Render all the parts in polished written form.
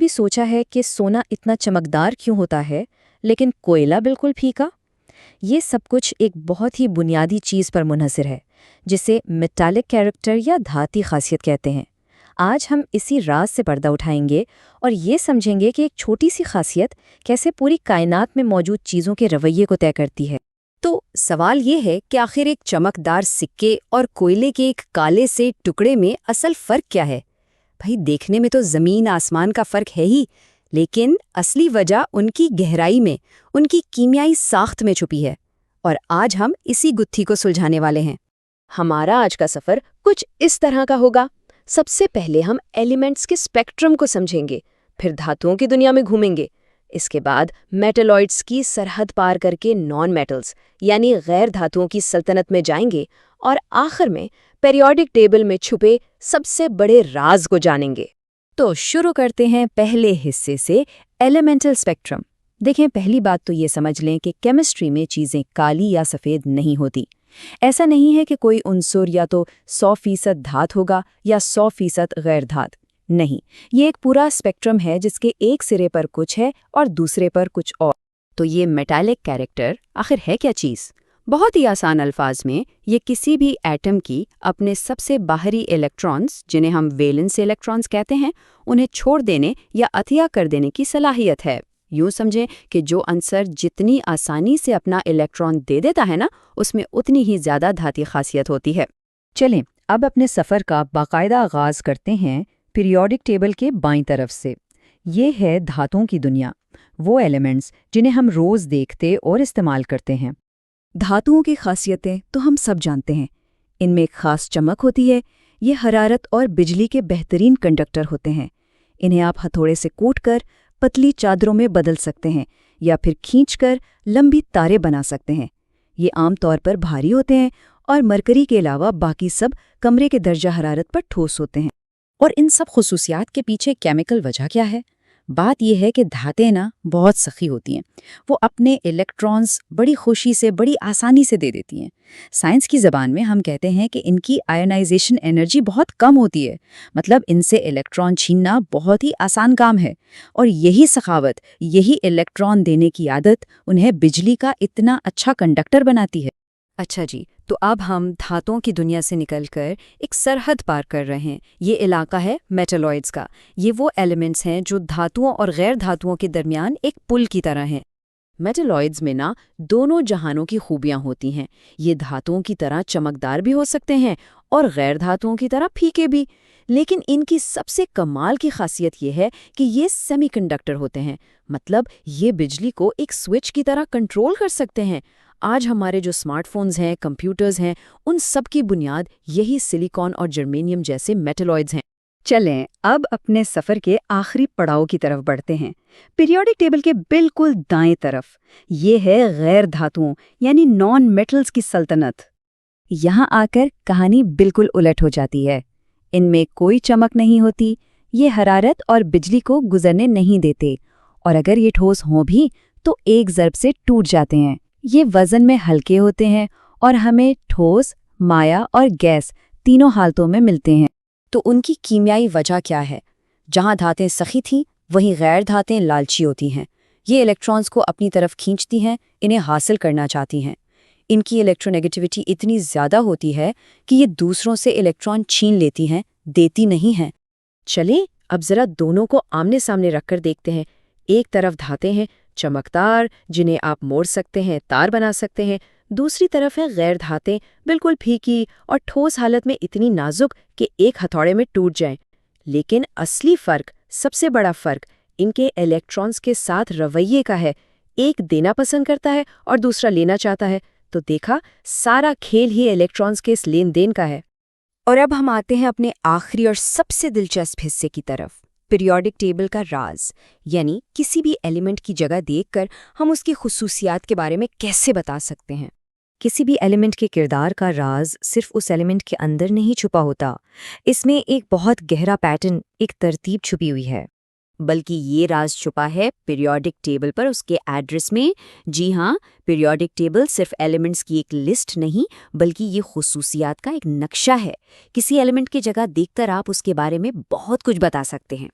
कभी सोचा है कि सोना इतना चमकदार क्यों होता है लेकिन कोयला बिल्कुल फीका? ये सब कुछ एक बहुत ही बुनियादी चीज़ पर मुनहसर है, जिसे मेटालिक कैरेक्टर या धाती खासियत कहते हैं। आज हम इसी राज से पर्दा उठाएंगे और ये समझेंगे कि एक छोटी सी खासियत कैसे पूरी कायनात में मौजूद चीज़ों के रवैये को तय करती है। तो सवाल ये है कि आखिर एक चमकदार सिक्के और कोयले के एक काले से टुकड़े में असल फर्क क्या है? भाई, देखने में तो ज़मीन आसमान का फर्क है ही, लेकिन असली वजह उनकी गहराई में, उनकी कीमियाई साख्त में छुपी है। और आज हम इसी गुत्थी को सुलझाने वाले हैं। हमारा आज का सफ़र कुछ इस तरह का होगा। सबसे पहले हम एलिमेंट्स के स्पेक्ट्रम को समझेंगे, फिर धातुओं की दुनिया में घूमेंगे। इसके बाद मेटलॉइड्स की सरहद पार करके नॉन मेटल्स यानी गैर धातुओं की सल्तनत में जाएंगे और आखिर में पेरियोडिक टेबल में छुपे सबसे बड़े राज को जानेंगे। तो शुरू करते हैं पहले हिस्से से, एलिमेंटल स्पेक्ट्रम। देखें, पहली बात तो ये समझ लें कि केमिस्ट्री में चीज़ें काली या सफ़ेद नहीं होती। ऐसा नहीं है कि कोई उनसुर या तो 100% धात होगा या 100% गैर धात। नहीं, ये एक पूरा स्पेक्ट्रम है जिसके एक सिरे पर कुछ है और दूसरे पर कुछ और। तो ये मेटालिक कैरेक्टर आखिर है क्या चीज़? बहुत ही आसान अल्फाज में, ये किसी भी एटम की अपने सबसे बाहरी इलेक्ट्रॉन्स, जिन्हें हम वैलेंस इलेक्ट्रॉन्स कहते हैं, उन्हें छोड़ देने या अतिया कर देने की सलाहियत है। यूँ समझें कि जो अंसर जितनी आसानी से अपना इलेक्ट्रॉन दे देता है ना, उसमें उतनी ही ज़्यादा धाती खासियत होती है। चलें, अब अपने सफ़र का बाकायदा आगाज़ करते हैं पीरियोडिक टेबल के बाईं तरफ से। ये है धातुओं की दुनिया, वो एलिमेंट्स जिन्हें हम रोज़ देखते और इस्तेमाल करते हैं। धातुओं की खासियतें तो हम सब जानते हैं। इनमें एक खास चमक होती है। ये हरारत और बिजली के बेहतरीन कंडक्टर होते हैं। इन्हें आप हथौड़े से कूटकर पतली चादरों में बदल सकते हैं या फिर खींचकर लंबी तारें बना सकते हैं। ये आमतौर पर भारी होते हैं और मरकरी के अलावा बाकी सब कमरे के दर्जा हरारत पर ठोस होते हैं। और इन सब खुसूसियात के पीछे केमिकल वजह क्या है? बात यह है कि धातें ना बहुत सखी होती हैं। वो अपने इलेक्ट्रॉन्स बड़ी खुशी से, बड़ी आसानी से दे देती हैं। साइंस की ज़बान में हम कहते हैं कि इनकी आयोनाइजेशन एनर्जी बहुत कम होती है। मतलब इनसे इलेक्ट्रॉन छीनना बहुत ही आसान काम है। और यही सखावत, यही इलेक्ट्रॉन देने की आदत उन्हें बिजली का इतना अच्छा कंडक्टर बनाती है। अच्छा जी, तो अब हम धातुओं की दुनिया से निकलकर एक सरहद पार कर रहे हैं। ये इलाका है मेटलॉइड्स का। ये वो एलिमेंट्स हैं जो धातुओं और गैर धातुओं के दरमियान एक पुल की तरह हैं। मेटलॉइड्स में ना दोनों जहानों की खूबियां होती हैं। ये धातुओं की तरह चमकदार भी हो सकते हैं और गैर धातुओं की तरह फीके भी। लेकिन इनकी सबसे कमाल की खासियत ये है कि ये सेमीकंडक्टर होते हैं। मतलब ये बिजली को एक स्विच की तरह कंट्रोल कर सकते हैं। आज हमारे जो स्मार्टफोन्स हैं, कंप्यूटर्स हैं, उन सब की बुनियाद यही सिलिकॉन और जर्मेनियम जैसे मेटलॉइड्स हैं। चलें, अब अपने सफ़र के आखिरी पड़ाव की तरफ बढ़ते हैं। पीरियोडिक टेबल के बिल्कुल दाएं तरफ ये है गैर धातुओं यानी नॉन मेटल्स की सल्तनत। यहाँ आकर कहानी बिल्कुल उलट हो जाती है। इनमें कोई चमक नहीं होती, ये हरारत और बिजली को गुजरने नहीं देते, और अगर ये ठोस हों भी तो एक ज़रब से टूट जाते हैं। ये वज़न में हल्के होते हैं और हमें ठोस, माया और गैस तीनों हालतों में मिलते हैं। तो उनकी कीमियाई वजह क्या है? जहाँ धातें सखी थीं, वहीं गैर धातें लालची होती हैं। ये इलेक्ट्रॉन्स को अपनी तरफ खींचती हैं, इन्हें हासिल करना चाहती हैं। इनकी इलेक्ट्रोनेगेटिविटी इतनी ज़्यादा होती है कि ये दूसरों से इलेक्ट्रॉन छीन लेती हैं, देती नहीं हैं। चलें, अब ज़रा दोनों को आमने सामने रखकर देखते हैं। एक तरफ धातें हैं, चमकदार, जिन्हें आप मोड़ सकते हैं, तार बना सकते हैं। दूसरी तरफ है गैर धातें, बिल्कुल फीकी और ठोस हालत में इतनी नाजुक कि एक हथौड़े में टूट जाएं। लेकिन असली फ़र्क, सबसे बड़ा फ़र्क, इनके इलेक्ट्रॉन्स के साथ रवैये का है। एक देना पसंद करता है और दूसरा लेना चाहता है। तो देखा, सारा खेल ही इलेक्ट्रॉन्स के इस लेन देन का है। और अब हम आते हैं अपने आखिरी और सबसे दिलचस्प हिस्से की तरफ, पीरियोडिक टेबल का राज। यानी किसी भी एलिमेंट की जगह देखकर हम उसकी खुसूसियात के बारे में कैसे बता सकते हैं। किसी भी एलिमेंट के किरदार का राज सिर्फ उस एलिमेंट के अंदर नहीं छुपा होता। इसमें एक बहुत गहरा पैटर्न, एक तरतीब छुपी हुई है। बल्कि ये राज छुपा है पीरियोडिक टेबल पर, उसके एड्रेस में। जी हाँ, पीरियोडिक टेबल सिर्फ एलिमेंट्स की एक लिस्ट नहीं, बल्कि ये खुसूसियात का एक नक्शा है। किसी एलिमेंट की जगह देखकर आप उसके बारे में बहुत कुछ बता सकते हैं।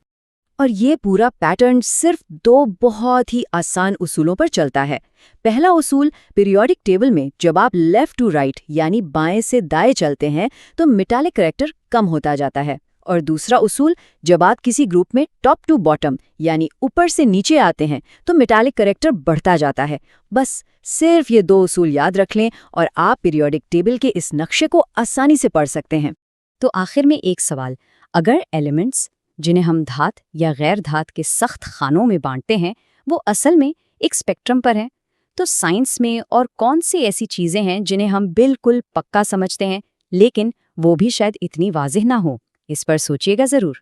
اور یہ پورا پیٹرن صرف 2 بہت ہی آسان اصولوں پر چلتا ہے۔ پہلا اصول، پیریوڈک ٹیبل میں جب آپ لیفٹ ٹو رائٹ یعنی بائیں سے دائیں چلتے ہیں تو میٹالک کریکٹر کم ہوتا جاتا ہے، اور دوسرا اصول، جب آپ کسی گروپ میں ٹاپ ٹو باٹم یعنی اوپر سے نیچے آتے ہیں تو میٹالک کریکٹر بڑھتا جاتا ہے۔ بس صرف یہ 2 اصول یاد رکھ لیں اور آپ پیریوڈک ٹیبل کے اس نقشے کو آسانی سے پڑھ سکتے ہیں۔ تو آخر میں ایک سوال، اگر ایلیمنٹس جنہیں ہم دھات یا غیر دھات کے سخت خانوں میں بانٹتے ہیں وہ اصل میں ایک اسپیکٹرم پر ہیں، تو سائنس میں اور کون سی ایسی چیزیں ہیں جنہیں ہم بالکل پکا سمجھتے ہیں لیکن وہ بھی شاید اتنی واضح نہ ہوں؟ اس پر سوچیے گا ضرور۔